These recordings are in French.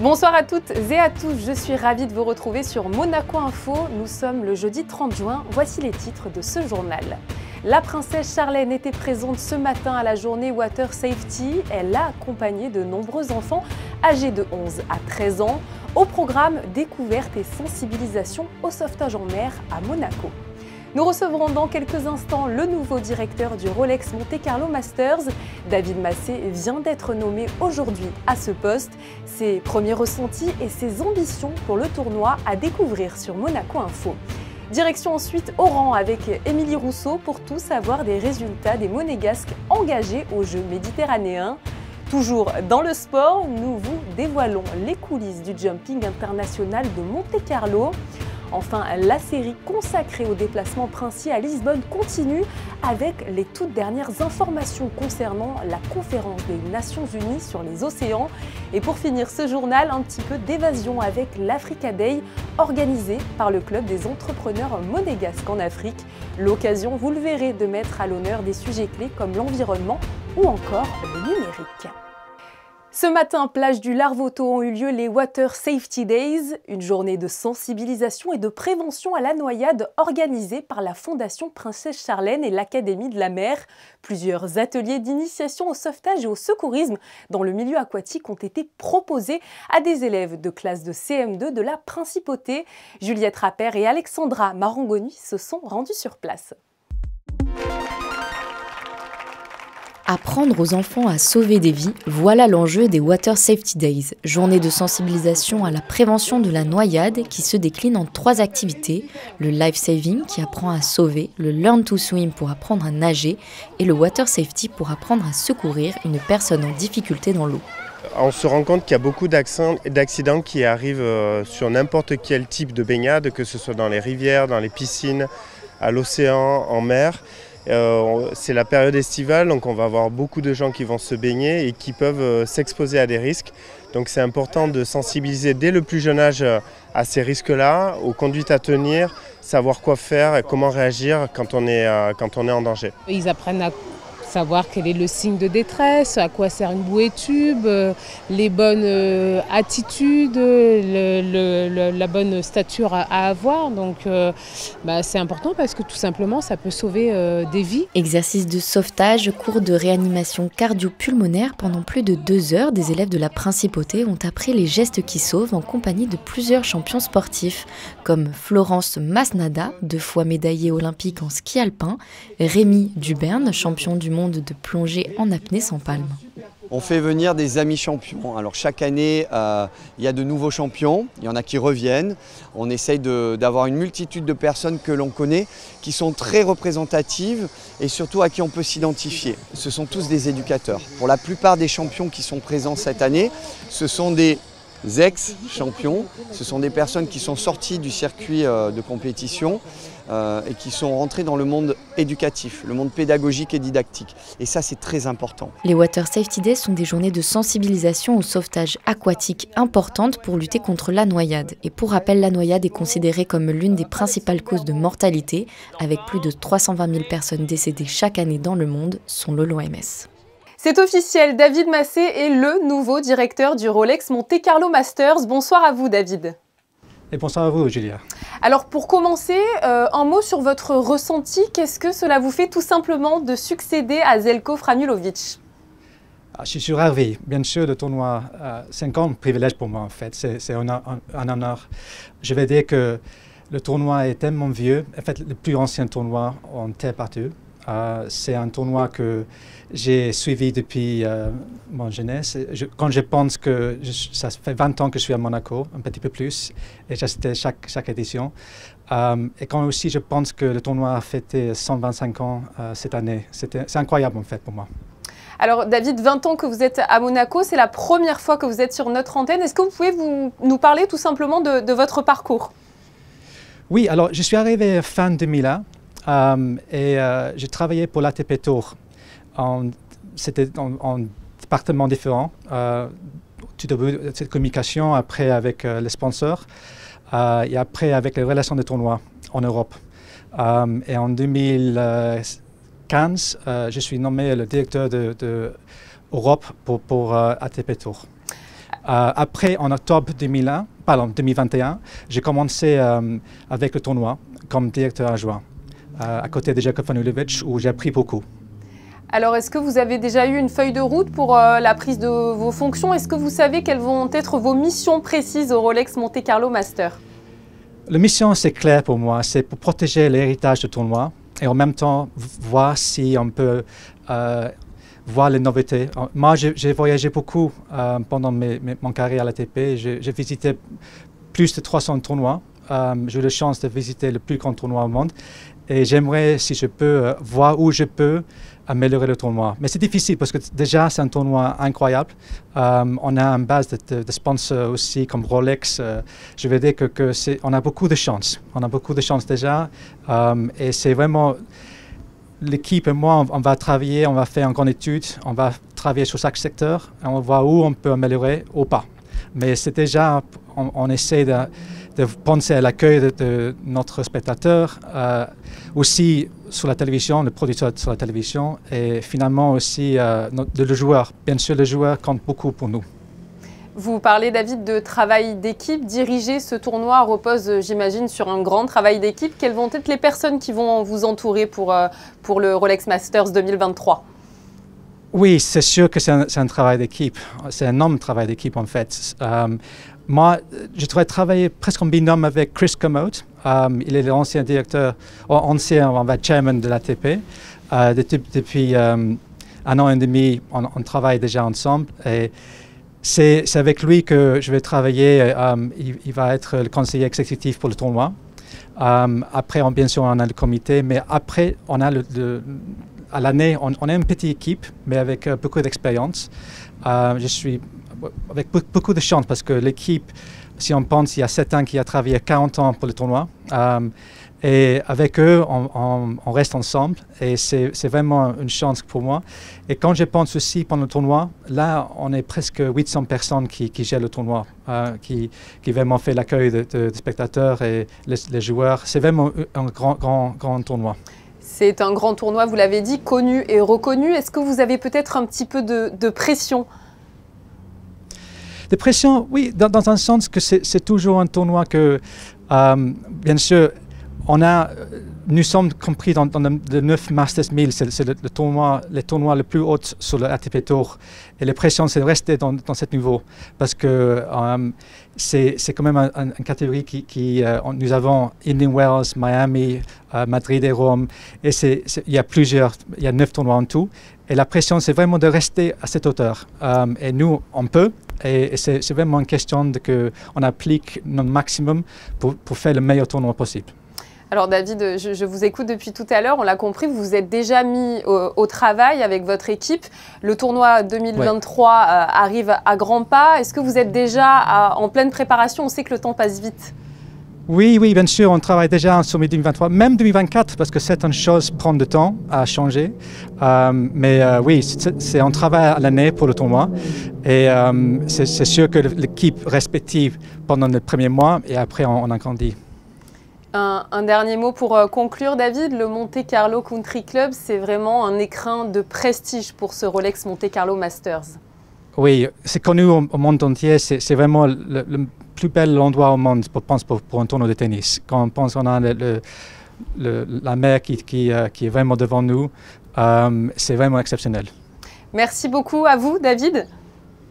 Bonsoir à toutes et à tous, je suis ravie de vous retrouver sur Monaco Info. Nous sommes le jeudi 30 juin, voici les titres de ce journal. La princesse Charlène était présente ce matin à la journée Water Safety. Elle a accompagné de nombreux enfants âgés de 11 à 13 ans au programme Découverte et sensibilisation au sauvetage en mer à Monaco. Nous recevrons dans quelques instants le nouveau directeur du Rolex Monte Carlo Masters. David Massé vient d'être nommé aujourd'hui à ce poste. Ses premiers ressentis et ses ambitions pour le tournoi à découvrir sur Monaco Info. Direction ensuite Oran avec Émilie Rousseau pour tout savoir des résultats des Monégasques engagés aux Jeux méditerranéens. Toujours dans le sport, nous vous dévoilons les coulisses du jumping international de Monte Carlo. Enfin, la série consacrée au déplacement princier à Lisbonne continue avec les toutes dernières informations concernant la conférence des Nations Unies sur les océans. Et pour finir ce journal, un petit peu d'évasion avec l'Africa Day organisé par le Club des entrepreneurs monégasques en Afrique. L'occasion, vous le verrez, de mettre à l'honneur des sujets clés comme l'environnement ou encore le numérique. Ce matin, plage du Larvoto ont eu lieu les Water Safety Days, une journée de sensibilisation et de prévention à la noyade organisée par la Fondation Princesse Charlène et l'Académie de la mer. Plusieurs ateliers d'initiation au sauvetage et au secourisme dans le milieu aquatique ont été proposés à des élèves de classe de CM2 de la Principauté. Juliette Rapper et Alexandra Marangoni se sont rendues sur place. Apprendre aux enfants à sauver des vies, voilà l'enjeu des Water Safety Days, journée de sensibilisation à la prévention de la noyade qui se décline en 3 activités, le life saving qui apprend à sauver, le learn to swim pour apprendre à nager et le water safety pour apprendre à secourir une personne en difficulté dans l'eau. On se rend compte qu'il y a beaucoup d'accidents qui arrivent sur n'importe quel type de baignade, que ce soit dans les rivières, dans les piscines, à l'océan, en mer. C'est la période estivale, donc on va avoir beaucoup de gens qui vont se baigner et qui peuvent s'exposer à des risques. Donc c'est important de sensibiliser dès le plus jeune âge à ces risques-là, aux conduites à tenir, savoir quoi faire et comment réagir quand on est en danger. Ils apprennent à savoir quel est le signe de détresse, à quoi sert une bouée tube, les bonnes attitudes, la bonne stature à avoir. Donc c'est important parce que tout simplement ça peut sauver des vies. Exercice de sauvetage, cours de réanimation cardio-pulmonaire pendant plus de 2 heures, des élèves de la Principauté ont appris les gestes qui sauvent en compagnie de plusieurs champions sportifs comme Florence Masnada, 2 fois médaillée olympique en ski alpin, Rémi Duberne, champion du monde de plongée en apnée sans palme. On fait venir des amis champions. Alors chaque année, il y a de nouveaux champions, il y en a qui reviennent. On essaye d'avoir une multitude de personnes que l'on connaît, qui sont très représentatives et surtout à qui on peut s'identifier. Ce sont tous des éducateurs. Pour la plupart des champions qui sont présents cette année, ce sont des ex-champions, ce sont des personnes qui sont sorties du circuit de compétition et qui sont rentrées dans le monde éducatif, le monde pédagogique et didactique. Et ça, c'est très important. Les Water Safety Days sont des journées de sensibilisation au sauvetage aquatique importantes pour lutter contre la noyade. Et pour rappel, la noyade est considérée comme l'une des principales causes de mortalité, avec plus de 320 000 personnes décédées chaque année dans le monde, selon l'OMS. C'est officiel, David Massé est le nouveau directeur du Rolex Monte Carlo Masters. Bonsoir à vous, David. Et bonsoir à vous, Julia. Alors pour commencer, un mot sur votre ressenti. Qu'est-ce que cela vous fait tout simplement de succéder à Željko Franulović? Je suis ravi. Bien sûr, le tournoi, c'est un grand privilège pour moi en fait. C'est un honneur. Je vais dire que le tournoi est tellement vieux. En fait, le plus ancien tournoi en terre battue. C'est un tournoi que j'ai suivi depuis mon jeunesse. Quand je pense que ça fait 20 ans que je suis à Monaco, un petit peu plus, et j'assistais chaque édition. Et quand aussi je pense que le tournoi a fêté 125 ans cette année, c'est incroyable en fait pour moi. Alors David, 20 ans que vous êtes à Monaco, c'est la première fois que vous êtes sur notre antenne. Est-ce que vous pouvez nous parler tout simplement de votre parcours? Oui, alors je suis arrivé fin 2001. Et j'ai travaillé pour l'ATP Tour. C'était en département différent. Tout d'abord cette communication, après avec les sponsors et après avec les relations de tournoi en Europe. Et en 2015, je suis nommé le directeur de Europe pour ATP Tour. Après, en octobre 2021, j'ai commencé avec le tournoi comme directeur adjoint, à côté de Jakob Vanulovic, où j'ai appris beaucoup. Alors, est-ce que vous avez déjà eu une feuille de route pour la prise de vos fonctions? Est-ce que vous savez quelles vont être vos missions précises au Rolex Monte Carlo Masters? La mission, c'est clair pour moi, c'est pour protéger l'héritage du tournoi et en même temps voir si on peut voir les nouveautés. Moi, j'ai voyagé beaucoup pendant mon carrière à l'ATP. J'ai visité plus de 300 tournois. J'ai eu la chance de visiter le plus grand tournoi au monde. Et j'aimerais, si je peux, voir où je peux améliorer le tournoi. Mais c'est difficile parce que déjà, c'est un tournoi incroyable. On a une base de sponsors aussi comme Rolex. Je veux dire on a beaucoup de chance. On a beaucoup de chance déjà. Et c'est vraiment... L'équipe et moi, on va travailler, on va faire une grande étude, on va travailler sur chaque secteur et on va voir où on peut améliorer ou pas. Mais c'est déjà, on essaie de penser à l'accueil de notre spectateur, aussi sur la télévision, le producteur sur la télévision et finalement aussi le joueur. Bien sûr, le joueur compte beaucoup pour nous. Vous parlez, David, de travail d'équipe. Diriger ce tournoi repose, j'imagine, sur un grand travail d'équipe. Quelles vont être les personnes qui vont vous entourer pour le Rolex Masters 2023? Oui, c'est sûr que c'est un travail d'équipe. C'est un énorme travail d'équipe, en fait. Moi, je travaillé presque en binôme avec Chris Commode. Il est l'ancien directeur, chairman de l'ATP. Depuis un an et demi, on travaille déjà ensemble. Et c'est avec lui que je vais travailler. Il va être le conseiller exécutif pour le tournoi. Après, bien sûr, on a le comité, mais après, on a à l'année, on a une petite équipe, mais avec beaucoup d'expérience. Je suis avec beaucoup de chance parce que l'équipe, si on pense, il y a 7 ans qui a travaillé 40 ans pour le tournoi. Et avec eux, on reste ensemble et c'est vraiment une chance pour moi. Et quand je pense aussi pendant le tournoi, là, on est presque 800 personnes qui gèrent le tournoi, qui vraiment fait l'accueil de spectateurs et les joueurs. C'est vraiment un grand tournoi. C'est un grand tournoi, vous l'avez dit, connu et reconnu. Est-ce que vous avez peut-être un petit peu de pression? De pression, oui, dans un sens que c'est toujours un tournoi que, bien sûr, nous sommes compris dans le 9 Masters 1000, c'est le tournoi le plus haut sur le ATP Tour. Et la pression, c'est de rester dans ce niveau. Parce que c'est quand même une catégorie nous avons Indian Wells, Miami, Madrid et Rome. Et il y a 9 tournois en tout. Et la pression, c'est vraiment de rester à cette hauteur. Et nous, on peut. Et c'est vraiment une question qu'on applique notre maximum pour faire le meilleur tournoi possible. Alors David, je vous écoute depuis tout à l'heure, on l'a compris, vous vous êtes déjà mis au travail avec votre équipe. Le tournoi 2023 arrive à grands pas. Est-ce que vous êtes déjà en pleine préparation? On sait que le temps passe vite. Oui, bien sûr, on travaille déjà sur 2023, même 2024, parce que certaines choses prennent du temps à changer. Oui, c'est un travail à l'année pour le tournoi. Et c'est sûr que l'équipe respective pendant les premiers mois et après on agrandit. Un dernier mot pour conclure, David. Le Monte Carlo Country Club, c'est vraiment un écrin de prestige pour ce Rolex Monte Carlo Masters. Oui, c'est connu au monde entier. C'est vraiment le plus bel endroit au monde pour un tournoi de tennis. Quand on pense qu'on a la mer qui est vraiment devant nous, c'est vraiment exceptionnel. Merci beaucoup à vous, David.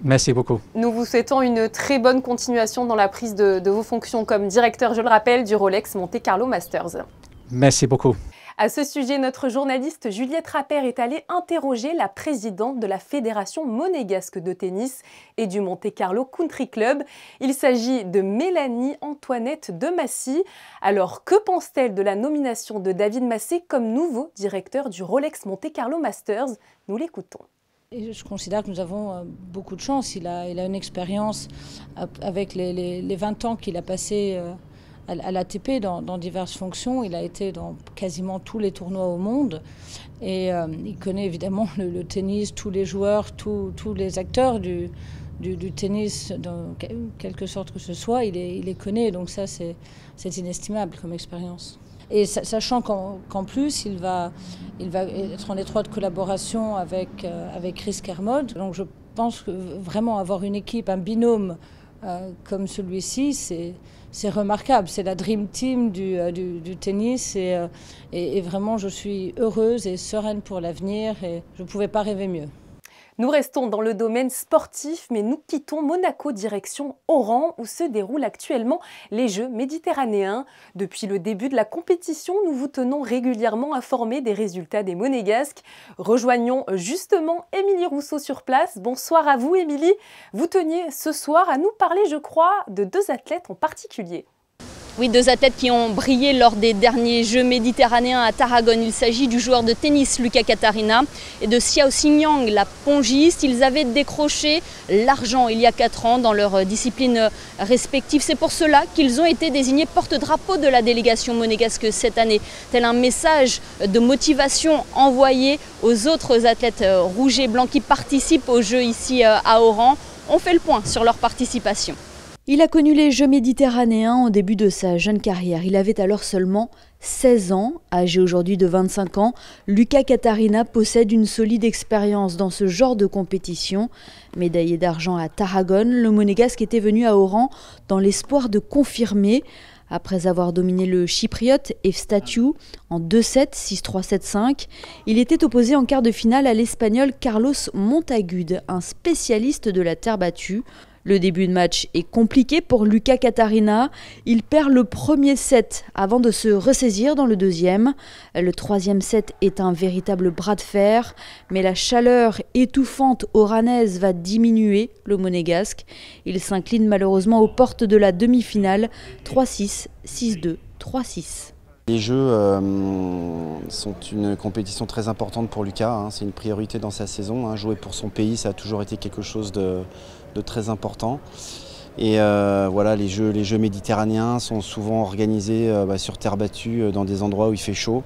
Merci beaucoup. Nous vous souhaitons une très bonne continuation dans la prise de vos fonctions comme directeur, je le rappelle, du Rolex Monte Carlo Masters. Merci beaucoup. À ce sujet, notre journaliste Juliette Rappert est allée interroger la présidente de la Fédération monégasque de tennis et du Monte Carlo Country Club. Il s'agit de Mélanie Antoinette de Massy. Alors, que pense-t-elle de la nomination de David Massé comme nouveau directeur du Rolex Monte Carlo Masters? Nous l'écoutons. Et je considère que nous avons beaucoup de chance. Il a une expérience avec les 20 ans qu'il a passé à l'ATP dans diverses fonctions. Il a été dans quasiment tous les tournois au monde. Et il connaît évidemment le tennis, tous les joueurs, tous les acteurs du tennis, dans quelque sorte que ce soit. Il les connaît, donc ça c'est inestimable comme expérience. Et sachant qu'en plus, il va être en étroite collaboration avec Chris Kermode. Donc je pense que vraiment avoir une équipe, un binôme comme celui-ci, c'est remarquable. C'est la dream team du tennis et vraiment je suis heureuse et sereine pour l'avenir et je ne pouvais pas rêver mieux. Nous restons dans le domaine sportif, mais nous quittons Monaco direction Oran, où se déroulent actuellement les Jeux méditerranéens. Depuis le début de la compétition, nous vous tenons régulièrement informés des résultats des Monégasques. Rejoignons justement Émilie Rousseau sur place. Bonsoir à vous Émilie. Vous teniez ce soir à nous parler, je crois, de 2 athlètes en particulier. Oui, 2 athlètes qui ont brillé lors des derniers Jeux méditerranéens à Tarragone. Il s'agit du joueur de tennis Luca Catarina et de Xiao Xingyang, la pongiste. Ils avaient décroché l'argent il y a 4 ans dans leurs disciplines respectives. C'est pour cela qu'ils ont été désignés porte-drapeau de la délégation monégasque cette année. Tel un message de motivation envoyé aux autres athlètes rouges et blancs qui participent aux Jeux ici à Oran. On fait le point sur leur participation. Il a connu les Jeux méditerranéens au début de sa jeune carrière. Il avait alors seulement 16 ans. Âgé aujourd'hui de 25 ans, Luca Catarina possède une solide expérience dans ce genre de compétition. Médaillé d'argent à Tarragone, le Monégasque était venu à Oran dans l'espoir de confirmer. Après avoir dominé le chypriote Efstatiou en 2-7, 6-3, 7-5, il était opposé en quart de finale à l'Espagnol Carlos Montagude, un spécialiste de la terre battue. Le début de match est compliqué pour Luca Catarina. Il perd le premier set avant de se ressaisir dans le deuxième. Le troisième set est un véritable bras de fer, mais la chaleur étouffante oranaise va diminuer le Monégasque. Il s'incline malheureusement aux portes de la demi-finale, 3-6, 6-2, 3-6. Les Jeux sont une compétition très importante pour Luca, c'est une priorité dans sa saison. Jouer pour son pays, ça a toujours été quelque chose de très important. Et voilà, les Jeux méditerranéens sont souvent organisés sur terre battue, dans des endroits où il fait chaud.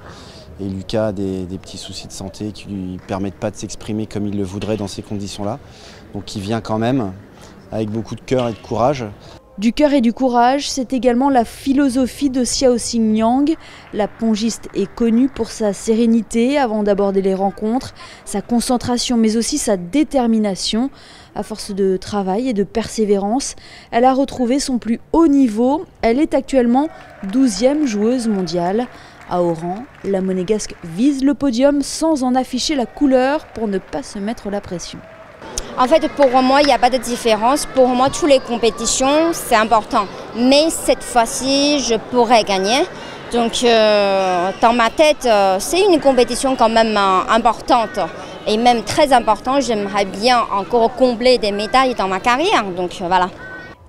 Et Luca a des petits soucis de santé qui ne lui permettent pas de s'exprimer comme il le voudrait dans ces conditions-là. Donc il vient quand même avec beaucoup de cœur et de courage. Du cœur et du courage, c'est également la philosophie de Xiao Xingyang. La pongiste est connue pour sa sérénité avant d'aborder les rencontres, sa concentration mais aussi sa détermination. À force de travail et de persévérance, elle a retrouvé son plus haut niveau. Elle est actuellement 12e joueuse mondiale. À Oran, la Monégasque vise le podium sans en afficher la couleur pour ne pas se mettre la pression. En fait, pour moi, il n'y a pas de différence. Pour moi, toutes les compétitions, c'est important. Mais cette fois-ci, je pourrais gagner. Donc, dans ma tête, c'est une compétition quand même importante. Et même très importante. J'aimerais bien encore combler des médailles dans ma carrière. Donc, voilà.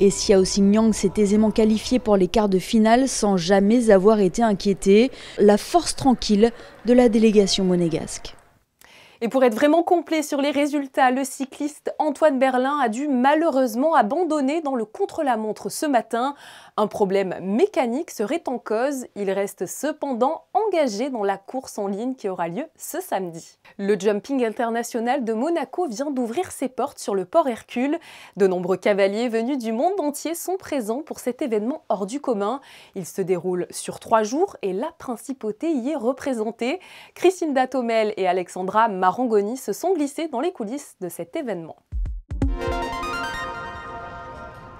Et Xiao Xingyang s'est aisément qualifié pour les quarts de finale sans jamais avoir été inquiété. La force tranquille de la délégation monégasque. Et pour être vraiment complet sur les résultats, le cycliste Antoine Berlin a dû malheureusement abandonner dans le contre-la-montre ce matin. Un problème mécanique serait en cause. Il reste cependant engagé dans la course en ligne qui aura lieu ce samedi. Le jumping international de Monaco vient d'ouvrir ses portes sur le port Hercule. De nombreux cavaliers venus du monde entier sont présents pour cet événement hors du commun. Il se déroule sur 3 jours et la principauté y est représentée. Christine Datomel et Alexandra Marangoni se sont glissées dans les coulisses de cet événement.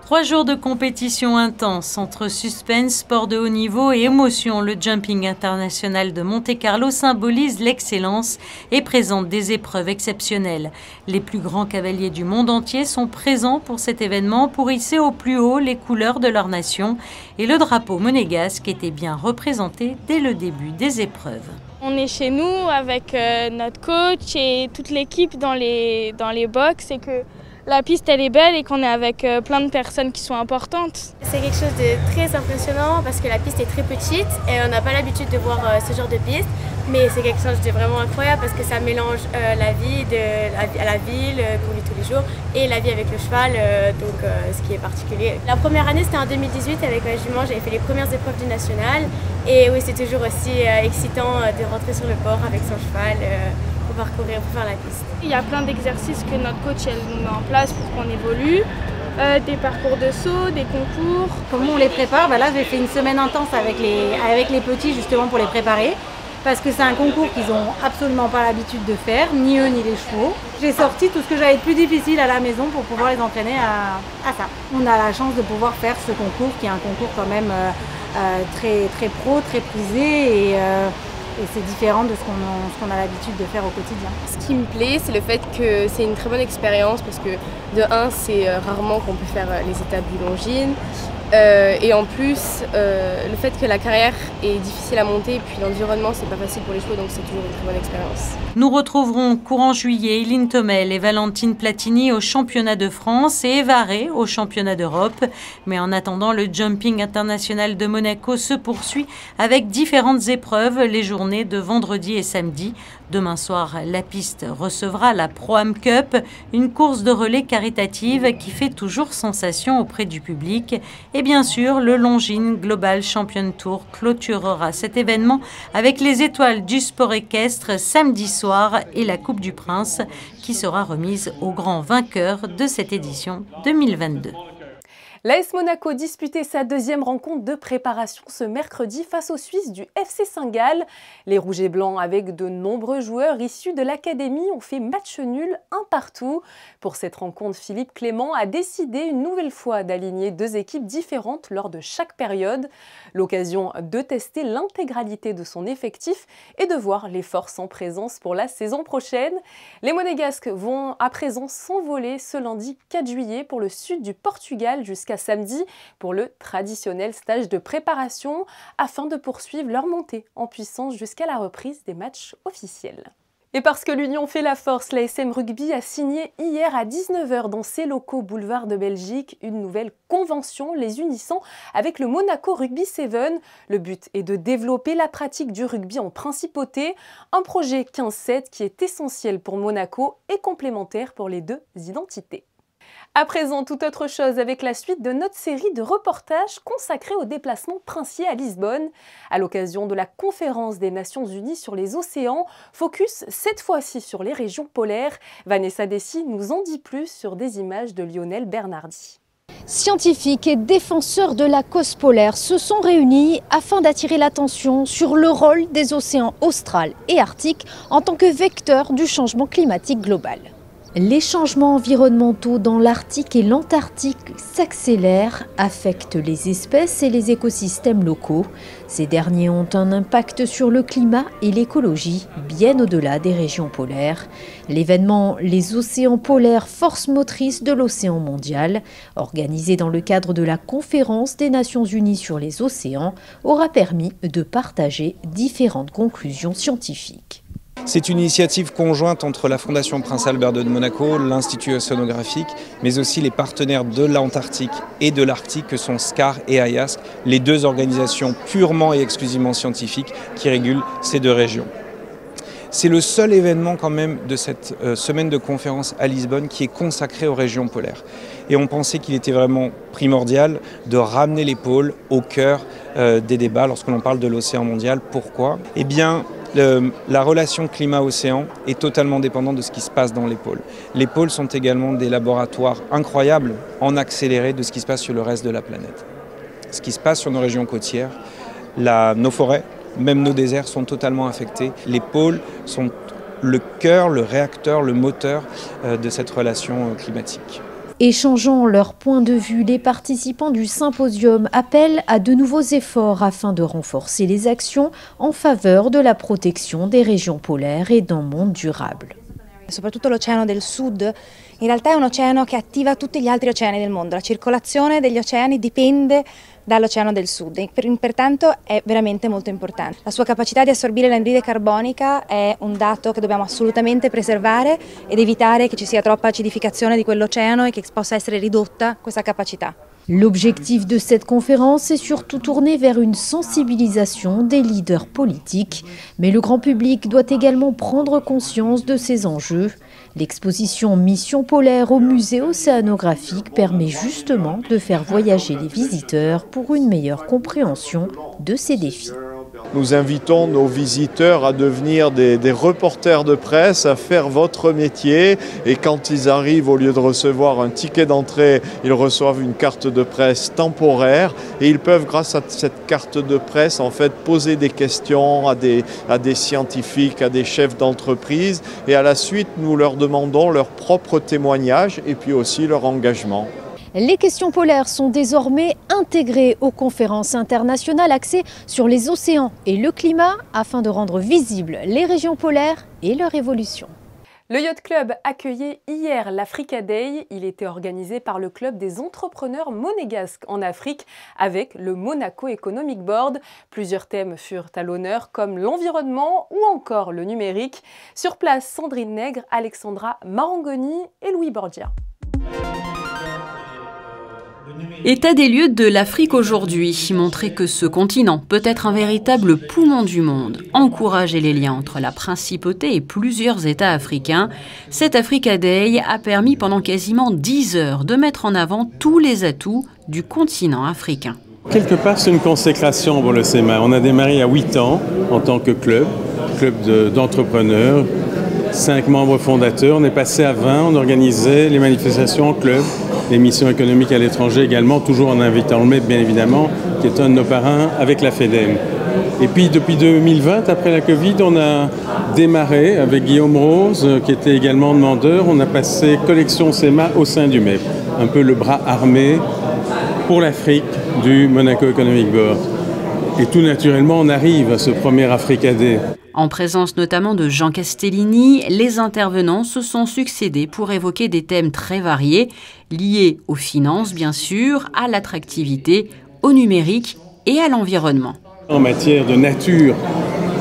3 jours de compétition intense entre suspense, sport de haut niveau et émotion. Le jumping international de Monte-Carlo symbolise l'excellence et présente des épreuves exceptionnelles. Les plus grands cavaliers du monde entier sont présents pour cet événement pour hisser au plus haut les couleurs de leur nation. Et le drapeau monégasque était bien représenté dès le début des épreuves. On est chez nous avec notre coach et toute l'équipe dans les box et que la piste elle est belle et qu'on est avec plein de personnes qui sont importantes. C'est quelque chose de très impressionnant parce que la piste est très petite et on n'a pas l'habitude de voir ce genre de piste. Mais c'est quelque chose de vraiment incroyable parce que ça mélange la vie à la ville qu'on vit tous les jours et la vie avec le cheval, ce qui est particulier. La première année c'était en 2018 avec ma jument, j'avais fait les premières épreuves du national et oui c'est toujours aussi excitant de rentrer sur le port avec son cheval pour parcourir, pour faire la piste. Il y a plein d'exercices que notre coach elle nous met en place pour qu'on évolue. Des parcours de saut, des concours. Comment on les prépare? Là j'ai fait une semaine intense avec les petits justement pour les préparer. parce que c'est un concours qu'ils n'ont absolument pas l'habitude de faire, ni eux ni les chevaux. J'ai sorti tout ce que j'avais de plus difficile à la maison pour pouvoir les entraîner à ça. On a la chance de pouvoir faire ce concours qui est un concours quand même très pro, très prisé et c'est différent de ce qu'on a l'habitude de faire au quotidien. Ce qui me plaît, c'est le fait que c'est une très bonne expérience parce que de un, c'est rarement qu'on peut faire les étapes du Longines. Et en plus, le fait que la carrière est difficile à monter et puis l'environnement, c'est pas facile pour les chevaux, donc c'est toujours une très bonne expérience. Nous retrouverons courant juillet Eileen Tomel et Valentine Platini au championnat de France et Eva Rey au championnat d'Europe. Mais en attendant, le jumping international de Monaco se poursuit avec différentes épreuves les journées de vendredi et samedi. Demain soir, la piste recevra la Pro-Am Cup, une course de relais caritative qui fait toujours sensation auprès du public. Et bien sûr, le Longines Global Champion Tour clôturera cet événement avec les étoiles du sport équestre samedi soir et la Coupe du Prince qui sera remise au grand vainqueur de cette édition 2022. L'AS Monaco disputait sa deuxième rencontre de préparation ce mercredi face aux Suisses du FC Saint-Gall. Les Rouges et Blancs, avec de nombreux joueurs issus de l'académie, ont fait match nul 1-1. Pour cette rencontre, Philippe Clément a décidé une nouvelle fois d'aligner deux équipes différentes lors de chaque période. L'occasion de tester l'intégralité de son effectif et de voir les forces en présence pour la saison prochaine. Les Monégasques vont à présent s'envoler ce lundi 4 juillet pour le sud du Portugal jusqu'à samedi pour le traditionnel stage de préparation afin de poursuivre leur montée en puissance jusqu'à la reprise des matchs officiels. Et parce que l'union fait la force, la SM Rugby a signé hier à 19 h dans ses locaux boulevard de Belgique une nouvelle convention les unissant avec le Monaco Rugby 7. Le but est de développer la pratique du rugby en principauté, un projet 15-7 qui est essentiel pour Monaco et complémentaire pour les deux identités. À présent, toute autre chose avec la suite de notre série de reportages consacrés au déplacement princier à Lisbonne. À l'occasion de la conférence des Nations Unies sur les océans, focus cette fois-ci sur les régions polaires. Vanessa Dessy nous en dit plus sur des images de Lionel Bernardi. Scientifiques et défenseurs de la cause polaire se sont réunis afin d'attirer l'attention sur le rôle des océans austral et arctique en tant que vecteurs du changement climatique global. Les changements environnementaux dans l'Arctique et l'Antarctique s'accélèrent, affectent les espèces et les écosystèmes locaux. Ces derniers ont un impact sur le climat et l'écologie, bien au-delà des régions polaires. L'événement Les Océans polaires, force motrice de l'océan mondial, organisé dans le cadre de la conférence des Nations Unies sur les océans, aura permis de partager différentes conclusions scientifiques. C'est une initiative conjointe entre la Fondation Prince Albert II de Monaco, l'Institut océanographique, mais aussi les partenaires de l'Antarctique et de l'Arctique que sont SCAR et IASC, les deux organisations purement et exclusivement scientifiques qui régulent ces deux régions. C'est le seul événement quand même de cette semaine de conférence à Lisbonne qui est consacré aux régions polaires. Et on pensait qu'il était vraiment primordial de ramener les pôles au cœur des débats lorsque l'on parle de l'océan mondial. Pourquoi ? Eh bien, la relation climat-océan est totalement dépendante de ce qui se passe dans les pôles. Les pôles sont également des laboratoires incroyables en accéléré de ce qui se passe sur le reste de la planète. Ce qui se passe sur nos régions côtières, nos forêts, même nos déserts sont totalement affectés. Les pôles sont le cœur, le réacteur, le moteur de cette relation climatique. Échangeant leurs points de vue, les participants du symposium appellent à de nouveaux efforts afin de renforcer les actions en faveur de la protection des régions polaires et d'un monde durable. Soprattutto l'Oceano del Sud, in realtà è un oceano che attiva tutti gli altri oceani del mondo. La circolazione degli oceani dipende dall'Oceano del Sud e pertanto è veramente molto importante. La sua capacità di assorbire l'anidride carbonica è un dato che dobbiamo assolutamente preservare ed evitare che ci sia troppa acidificazione di quell'oceano e che possa essere ridotta questa capacità. L'objectif de cette conférence est surtout tourné vers une sensibilisation des leaders politiques, mais le grand public doit également prendre conscience de ces enjeux. L'exposition Mission polaire au musée océanographique permet justement de faire voyager les visiteurs pour une meilleure compréhension de ces défis. nous invitons nos visiteurs à devenir des reporters de presse, à faire votre métier. Et quand ils arrivent, au lieu de recevoir un ticket d'entrée, ils reçoivent une carte de presse temporaire. Et ils peuvent, grâce à cette carte de presse, en fait, poser des questions à des scientifiques, à des chefs d'entreprise. Et à la suite, nous leur demandons leur propre témoignage et puis aussi leur engagement. Les questions polaires sont désormais intégrées aux conférences internationales axées sur les océans et le climat afin de rendre visibles les régions polaires et leur évolution. Le Yacht Club accueillait hier l'Africa Day. Il était organisé par le Club des entrepreneurs monégasques en Afrique avec le Monaco Economic Board. Plusieurs thèmes furent à l'honneur comme l'environnement ou encore le numérique. Sur place, Sandrine Nègre, Alexandra Marangoni et Louis Borgia. État des lieux de l'Afrique aujourd'hui, montrer que ce continent peut être un véritable poumon du monde, encourager les liens entre la principauté et plusieurs États africains. Cet Africa Day a permis pendant quasiment 10 heures de mettre en avant tous les atouts du continent africain. Quelque part, c'est une consécration pour le CEMA. On a démarré à 8 ans en tant que club d'entrepreneurs, 5 membres fondateurs. On est passé à 20, on organisait les manifestations en club, les missions économiques à l'étranger également, toujours en invitant le MEP bien évidemment, qui est un de nos parrains, avec la FEDEM. Et puis depuis 2020, après la Covid, on a démarré avec Guillaume Rose, qui était également demandeur. On a passé collection CEMA au sein du MEP, un peu le bras armé pour l'Afrique du Monaco Economic Board. Et tout naturellement, on arrive à ce premier Africa Day. En présence notamment de Jean Castellini, les intervenants se sont succédés pour évoquer des thèmes très variés, liés aux finances bien sûr, à l'attractivité, au numérique et à l'environnement. En matière de nature,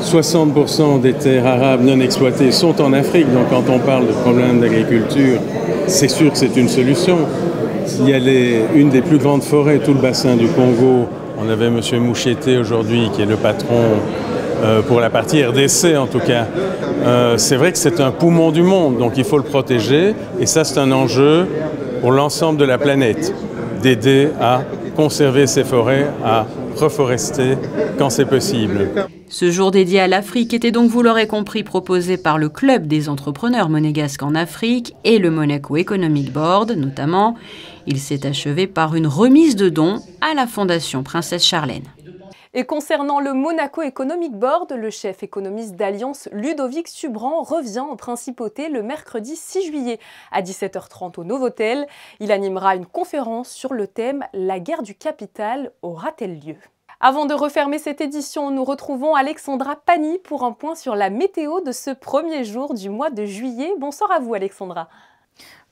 60% des terres arables non exploitées sont en Afrique, donc quand on parle de problèmes d'agriculture, c'est sûr que c'est une solution. Il y a une des plus grandes forêts, tout le bassin du Congo. On avait M. Moucheté aujourd'hui, qui est le patron pour la partie RDC en tout cas. C'est vrai que c'est un poumon du monde, donc il faut le protéger. Et ça, c'est un enjeu pour l'ensemble de la planète, d'aider à conserver ces forêts, à reforester quand c'est possible. Ce jour dédié à l'Afrique était donc, vous l'aurez compris, proposé par le Club des entrepreneurs monégasques en Afrique et le Monaco Economic Board notamment. Il s'est achevé par une remise de dons à la Fondation Princesse Charlène. Et concernant le Monaco Economic Board, le chef économiste d'Alliance, Ludovic Subran, revient en principauté le mercredi 6 juillet à 17h30 au Novotel. Il animera une conférence sur le thème « La guerre du capital aura-t-elle lieu ?» Avant de refermer cette édition, nous retrouvons Alexandra Pani pour un point sur la météo de ce premier jour du mois de juillet. Bonsoir à vous Alexandra.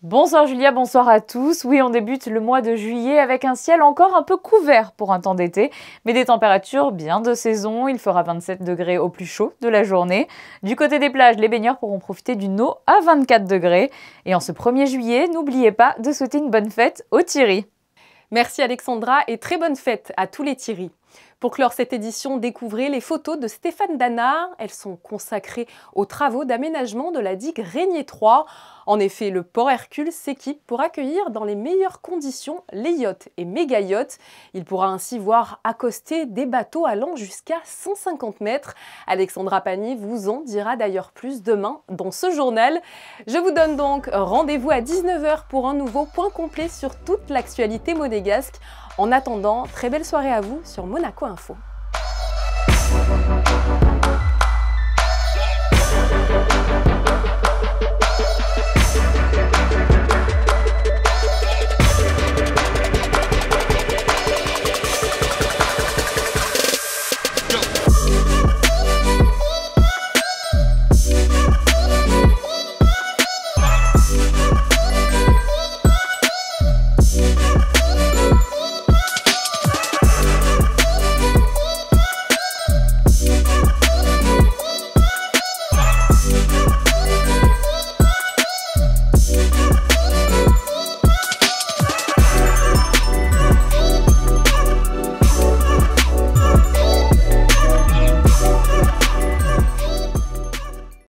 Bonsoir Julia, bonsoir à tous. Oui, on débute le mois de juillet avec un ciel encore un peu couvert pour un temps d'été, mais des températures bien de saison. Il fera 27 degrés au plus chaud de la journée. Du côté des plages, les baigneurs pourront profiter d'une eau à 24 degrés. Et en ce 1er juillet, n'oubliez pas de souhaiter une bonne fête aux Thierry. Merci Alexandra et très bonne fête à tous les Thierry. Pour clore cette édition, découvrez les photos de Stéphane Danard. Elles sont consacrées aux travaux d'aménagement de la digue Régnier 3. En effet, le port Hercule s'équipe pour accueillir dans les meilleures conditions les yachts et méga-yachts. Il pourra ainsi voir accoster des bateaux allant jusqu'à 150 mètres. Alexandra Pani vous en dira d'ailleurs plus demain dans ce journal. Je vous donne donc rendez-vous à 19 h pour un nouveau point complet sur toute l'actualité monégasque. En attendant, très belle soirée à vous sur Monaco Info.